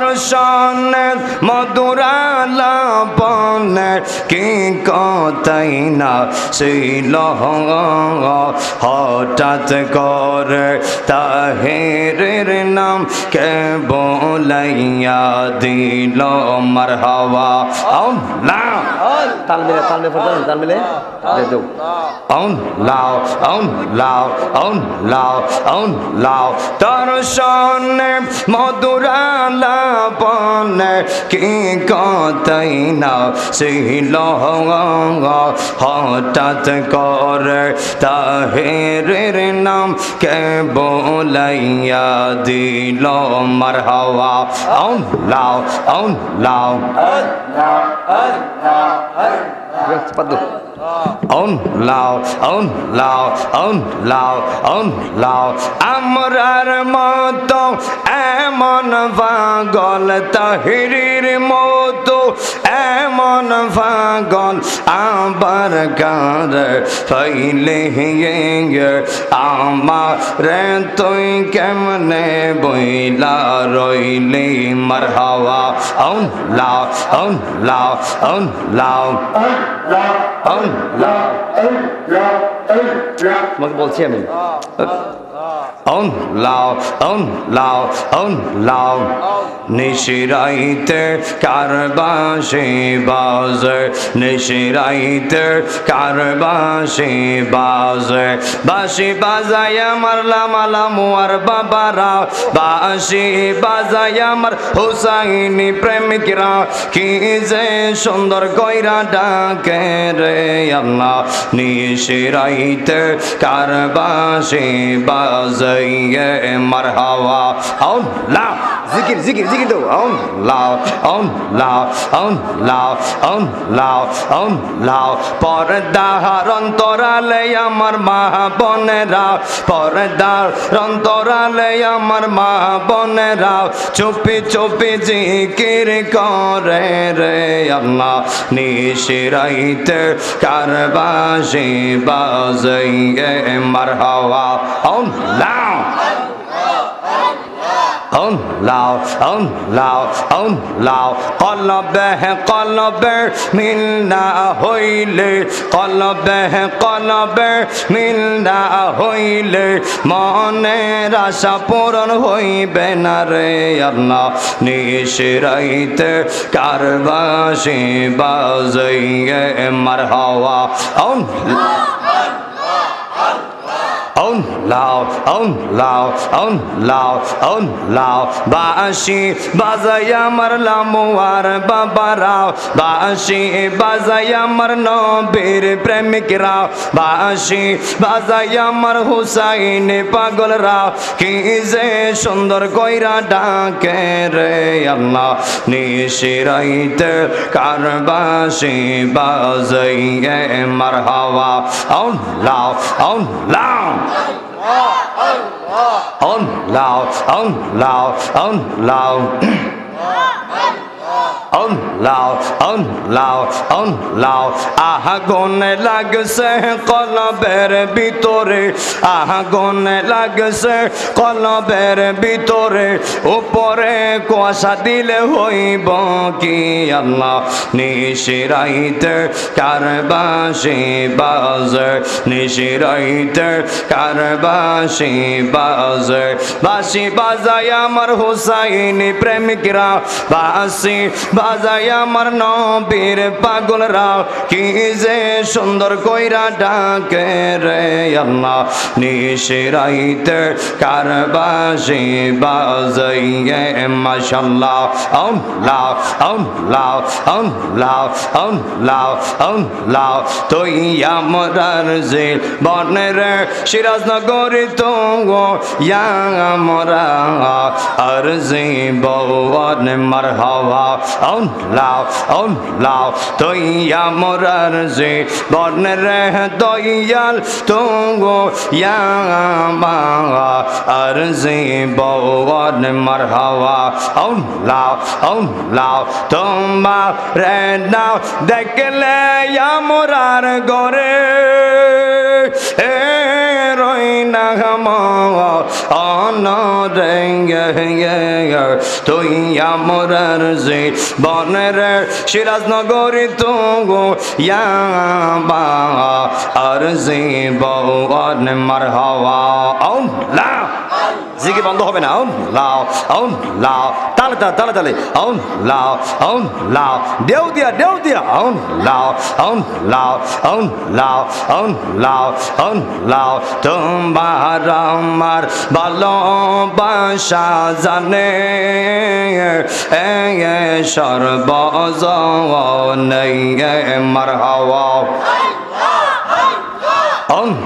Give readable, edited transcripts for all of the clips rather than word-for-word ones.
দর্শনে মধুরালাপনে কি কথাই না ছিল হঠাৎ করে তাহেরের নাম কে বলাইয়া দিল মারহাবা আল্লাহ তাল মিলে পড়তে তাল মিলে দেও লাও দর্শনে মধুরালাপনে কি কথাই না ছিল হঠাৎ করে তাহেরের নাম কে বলাইয়া দিল মারহাবা লাও আমরার মতো এমন পাগল তাহিরির মতো এমন পাগল আবার কার ফাইলে আমার তুই কেমনে বইলা রইলি মারহাবা লাও তোমাকে বলছি আমি লাও নিশিরাইতে কারবাসে বাজে নিশিরাইতে কারবাসে বাজে বাঁশি বাজায় আমার লামালাম আর বাবারা বাঁশি বাজায় আমার হুসাইনি প্রেমিকরা কি যে সুন্দর কইরা ডাকে রে আল্লাহ নিশিরাইতে কারবাসে বাজাইয়ে মারহাবা আল্লাহ জিকির দাও লাও পর্দার অন্তরালে আমার মা বোনেরা পর্দার অন্তরালে আমার মা বোনেরা চুপি চুপি জিকির করে রে আল্লাহ নিশিরাইতে কারবাসে বাজাইয়ে মারহাবা লাও কলবে মিল না হইলে কলবে মিল না হইলে মনের আশা পূরণ হইবে না রে আল্লাহ নিশিরাইতে কারবাসে বাজাইয়ে মারহাবা লাও বাঁশি বাজায় আমার লামুয়ার বাবারা বাঁশি বাজায় আমার নবীর প্রেমিকরা বাঁশি বাজায় আমার হুসাইন পাগলরা কি যে সুন্দর কইরা ডাকে রে আল্লাহ নিশিরাইতে কারবাসে বাজাইয়ে মারহাবা লাও আগুন লাগছে কলবের ভিতরে আগুন লাগছে কলবের ভিতরে উপরে কুয়াশা দিলে হইব কি আল্লাহ নিশিরাইতে কারবাসে বাজে নিশিরাইতে কারবাসে বাজে বাঁশি বাজায় আমার হুসাইনি প্রেমিকরা বাঁশি বাজায় আমার নবীর পাগলরা কি যে সুন্দর কইরা ডাকে রে আল্লাহ নিশিরাইতে কারবাসে বাজাইয়ে মাশাআল্লাহ লাও তুই আমরার জিল বনের সিরাজনগরী তো আমরা আরজি বওয়ান মারহাবা লাও তুই আমরার জি বনের দয়াল তো আরজি বওয়ান মারহাবা লাও তোমার নাও দেখলে আমরার ঘরে রই না অনরে তুই আমরার জীবনের সিরাজনগরী তুগো ইয়াবা আর জীবন মারহাবা আল্লাহ জিকির বন্ধ হবে না লাও লাও তালে তালে তালে তালে লাও লাও দেও দিয়া লাও লাও লাও লাও লাও তোমার আমার ভালোবাসা জানে সর্বজনে মারহাবা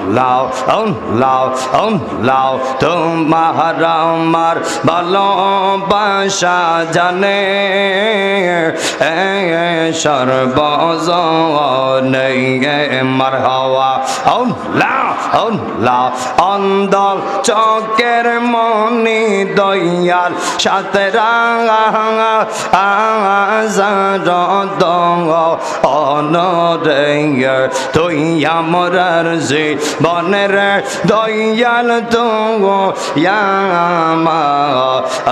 লাও লাও তোমার আমার ভালোবাসা জানে সর্বজনে মারহাবা লাও অন্ধ চকের মনি দয়াল সাথে অনরে তুই আমরার জীবনের দয়াল তো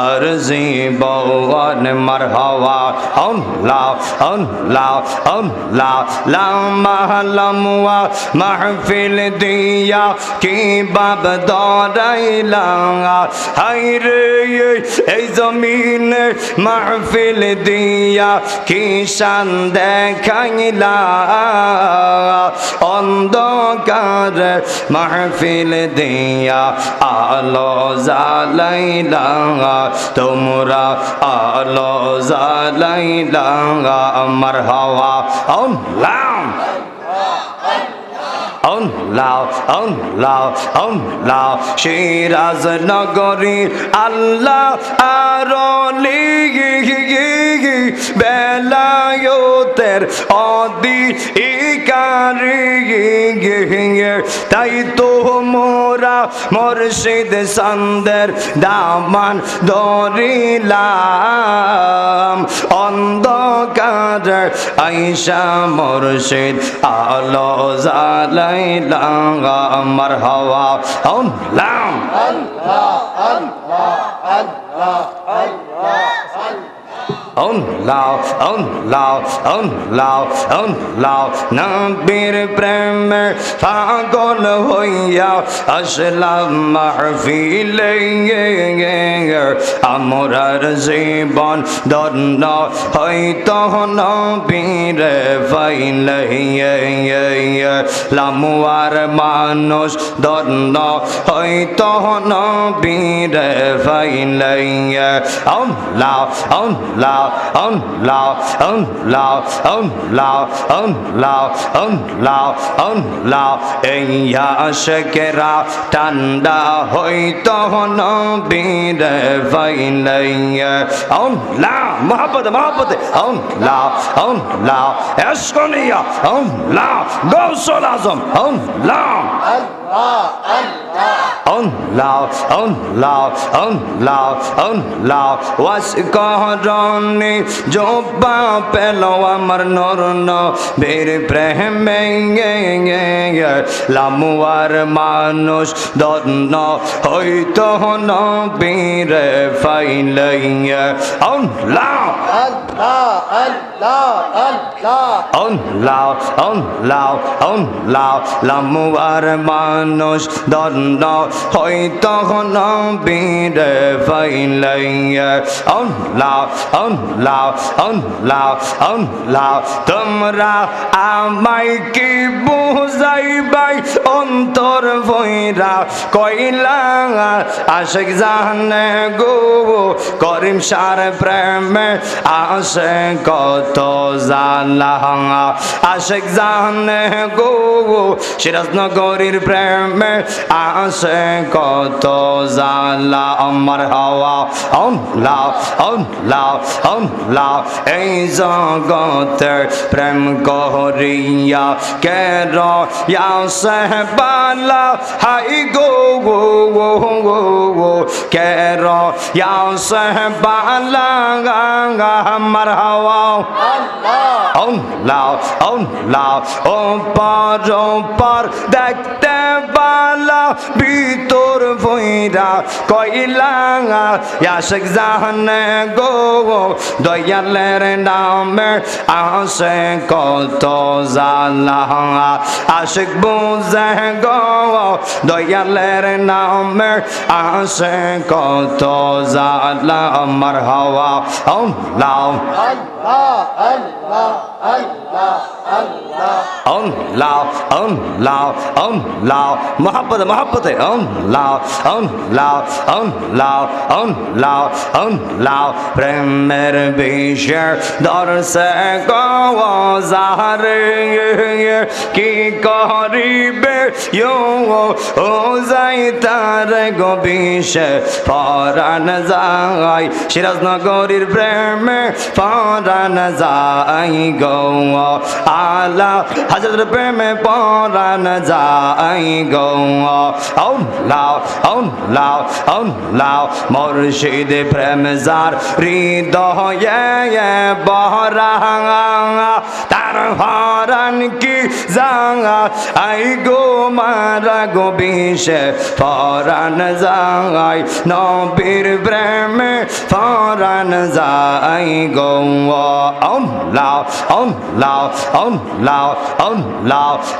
আর জীবন মারহাবা লাও লামুয়া মাহফিল দিয়া কি বাব দরাইলা হায়রে এই জমিনে মাহফিল দিয়া কি শান দেখাইলা অন্ধকার মাহফিল দিয়া আলো জ্বালাইলা তোমরা আলো জ্বালাইলা মারহাবা লাও সিরাজ নগরী আল্লাহ আরলি বেলায়তের অধিকারী তাই তো মোরা মুর্শিদ সন্দের দামান ধরিলাম অন্ধকার আইসা মুর্শিদ আলো জালাইলা মারহাবা লাও নবীর প্রেমে পাগল হইয়া আসলাম মাহফিলে আমরার জীবন ধন্য হইতো নবীর পাইলে লামুয়ার মানুষ ধন্য হইতো নবীর পাইলে লাও এই আশকেরা ঠান্ডা হইতো নবীর পাইলে মোহাম্মদ লাও এসকনিয়া লাও গৌসুল আজম লাও ওয়াস করনি জোবা পেল আমার নরন বীর প্রেমে লামুয়ার মানুষ দন্ন হইতো নবীর পাইলে লামুয়ার মানুষ দন্ন হইতো নবীর পাইলে তোমরা আমায় কি বুঝাইবাই অন্তর ভৈরা কইলা আশিক জানে গো করিম সার প্রেমে আসে কত জালা আশিক জানে গো সিরাজনগরীর প্রেমে আসে কত জালা আমার হাওয়া লাও এই জগতের প্রেম করিয়া কের বালা হাই গো কের বালা মারহাওয়া আল্লাহ ওপর দেখতে বালা ভিতর ভৈরা কইলা আশিক জানে গো দয়ালের নামে আসে কত জালা আশিক বুঝে গো দয়ালের নামে আসে কত জালা মারহাওয়া আল্লাহ मोहब्बत प्रेमेर विषय दर से गवारे की करीबे यो हो जाई तार गो विषय फरान जाई सिराजनगरीर प्रेमे फरान जाई गो आला हजरत प्रेमे परान जाई गो मुर्शिद प्रेम जार हृदये बहरा तार हरान की जांगा आई गो मारा गो विषे फरान जाई नबीर प्रेमे फरान जाई गो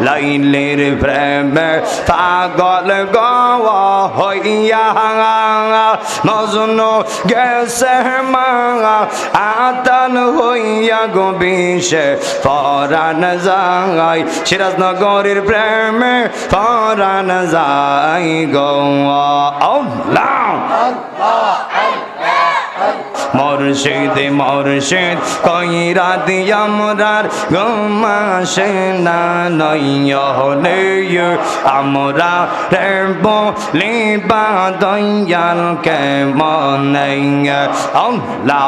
লাইলের প্রেমে পাগল গওয়া হইয়া মজনু গেছে মাঙা আতান হইয়া গো বিষে ফরান যাই সিরাজনগরের প্রেমে ফরান যাই গো আল্লাহ মুর্শিদ কইরা দিয়া মোরার গমাসে না নয়নে আমরা রে বলিবা দয়াল কে মনে আল্লাহ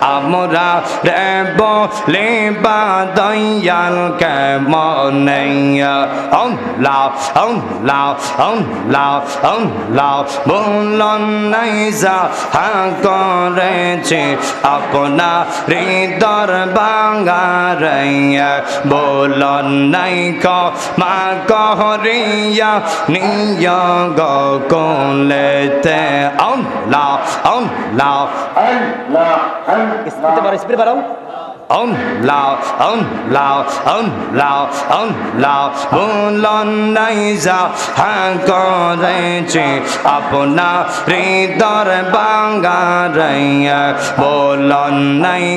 আমরা রে বলিবা দয়াল কে মনে আল্লাহ বলন নাই যা করেছে আপনা হৃদর বাঙ্গারে বলন নাই মা করিয়া নিয়া গলেতে আল্লাহ স্পিড বাড়াও বলন নাই যা করেছে আপনা হৃদর বাঙ্গারে বলন নাই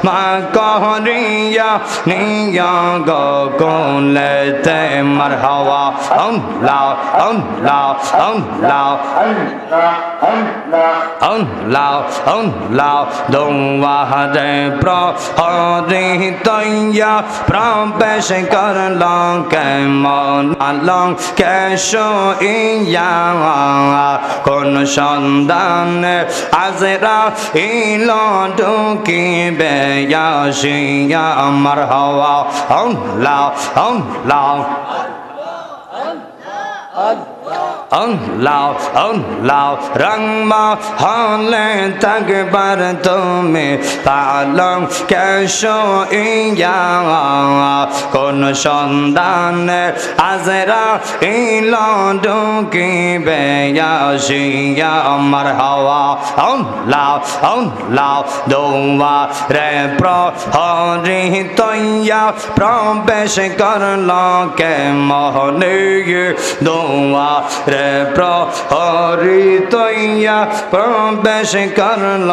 মা করিয়া নিয়া গলেতে মারহাওয়া দোয়ারে প্রহরি তৈয়া প্রবেশ করলাম কেমন আলং কেশো ইয়া কোন সন্ধানে আজরা ইল ঢুকিবে আসিয়া মারহাওয়া রংমা হলে থাকবার তুমি পালং কেশো ইয়া কোন সন্ধানে আজরা ইল ঢুকিবে আসিয়া মারহাওয়া দোয়া রে প্রহরি তৈয়া প্রবেশ করল কে মোহনে দোয়া রে প্রহরি তৈয়া প্রবেশ করল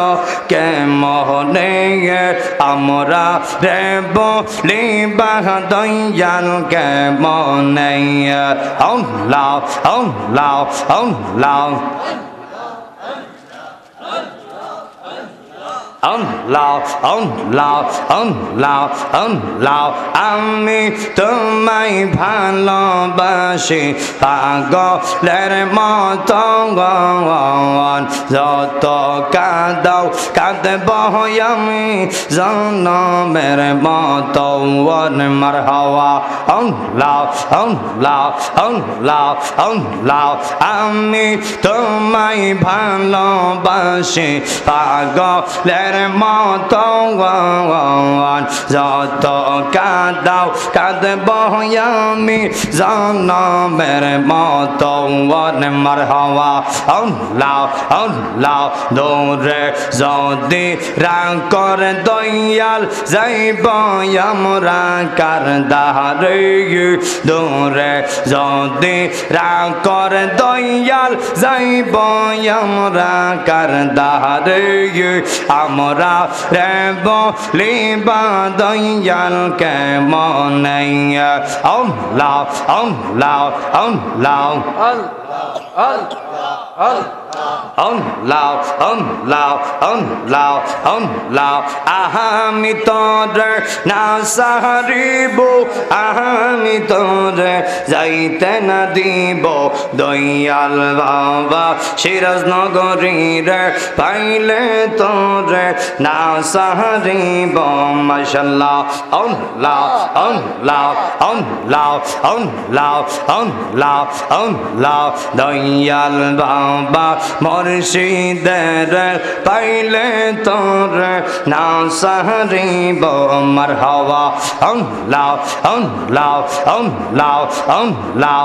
কে মোহনে আমরা রে বলিবা দয়াল কে মনে আমি তোমায় ভালোবাসি পাগলের মতন যত কাঁদাও কাঁদব আমি জনমের মতো মারহাওয়া আল্লাহ আল্লাহ আল্লাহ আল্লাহ আমি তোমায় ভালোবাসি পাগলের মতো যত কাঁদাও কাঁদব আমি জনমের মতো মারহাওয়া আল্লাহ আল্লাহ দৌড়ে যদি রাগ করে দয়াল যাইব আমরা কার দাহারে দৌড়ে যদি রাগ করে দয়াল যাইব আমরা কার দাহারে আমরা রে বলিবা দয়াল কেমন আল্লাহ আল্লাহ আল্লাহ আমি তোরে না সাহারিব আমি তোরে যাইতে না দিব দয়াল বাবা সিরাজনগরীরে পাইলে তোরে না সাহারিব মাশাআল্লাহ আল্লাহ আল্লাহ আল্লাহ আল্লাহ আল্লাহ আল্লাহ দয়াল বাবা মুর্শিদের পাইলে তোর না সাহারিব মারহাওয়া আল্লাহ আল্লাহ আল্লাহ আল্লাহ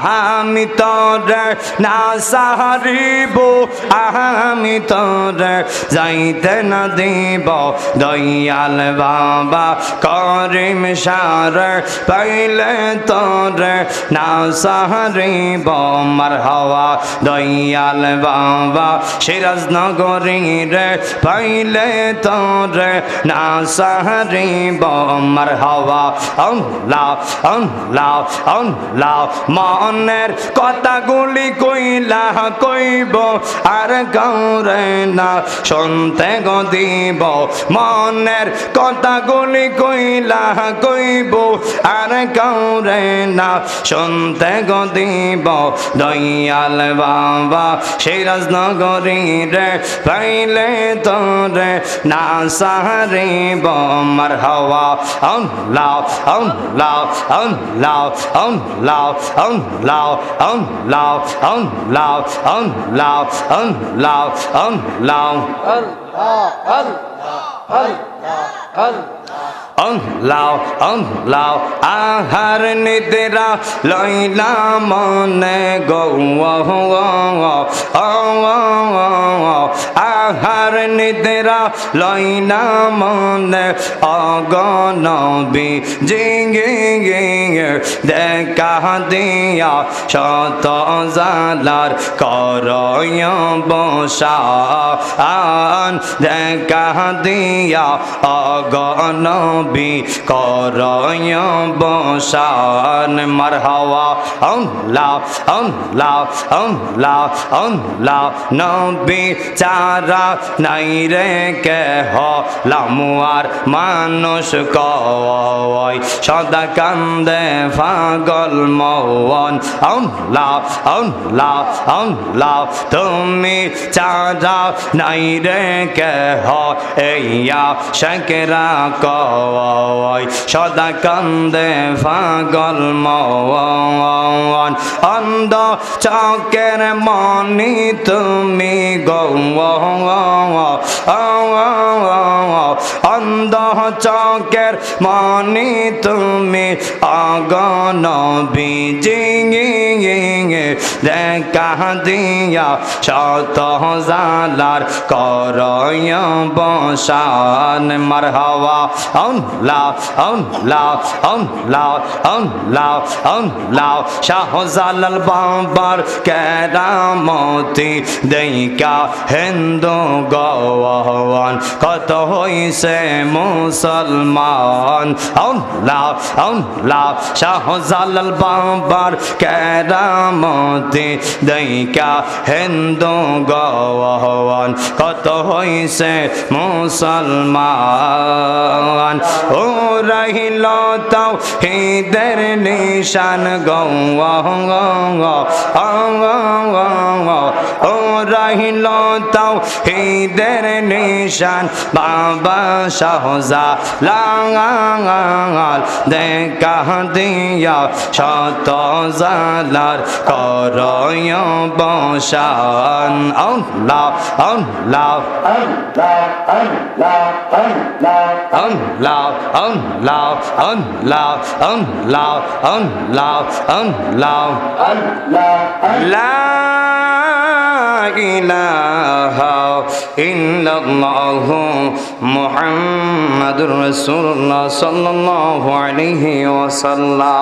আমি তোর না সাহারিব আমি তোর যাইতে না দিব দয়াল বাবা করিম সার পাইলে তোর না সাহারিব মারহাওয়া দয়াল বাবা সিরাজনগরীর পাইলে তোর না সাহারিব মারহাওয়া আল্লাহ আল্লাহ আল্লাহ মনের কথাগুলি কইলা কইব আর কাউরে না শুনতে গো দিব মনের কথাগুলি কইলা কইব আর কাউরে না শুনতে গো দিব দয়াল বাবা সিরাজনগরীর পাইলে তোরে না সাহারিব মারহাওয়া আল্লাহ আল্লাহ আল্লাহ আল্লাহ আল্লাহ আল্লাহ আল্লাহ আল্লাহ আল্লাহ আল্লাহ আল্লাহ আল্লাহ আহার নিদ্রা লইলা মনে গো আহার নিদ্রা লইলা মনে অগনবী জিঙ্গি দেখা দিয়া শত জালার করয় বসান দেখা দিয়া অগনবী করয় বসান মারহাওয়া আল্লাহ আল্লাহ আল্লাহ আল্লাহ নবী চারা নাই রে কেহ লামুয়ার মানুষ কয় সদা কান্দে পাগল মন আল্লাহ আল্লাহ আল্লাহ তুমি চারা নাই রে কেহ এইয়া শঙ্করা কয় সদা কান্দে পাগল মন অন্ধ চকের মনি তুমি গো অন্ধ চকের মনি তুমি অগনবী জিঙ্গি দেখা দিয়া শত জালার করয় বসান মারহাওয়া আল্লাহ আল্লাহ আল্লাহ আল্লাহ আল্লাহ শাহজালাল বাবার কেরামতি দেইকা হিন্দু গওয়ান কত হইছে মুসলমান আল্লাহ আল্লাহ শাহজালাল বাবার কেরামতি দেইকা হিন্দু গওয়ান কত হইছে মুসলমান ও রহিল তাওহীদের নিশান ও রহিল তাওহীদের নিশান বাবা শাহজালাল দেখা দিয়া শত জালার করয় বসান আল্লাহ আল্লাহ আল্লাহ আল্লাহ আল্লাহ আল্লাহ আল্লাহ আল্লাহ লা ইলাহা ইল্লাল্লাহ মুহাম্মাদুর রাসূলুল্লাহ সাল্লাল্লাহু আলাইহি ওয়াসাল্লাম।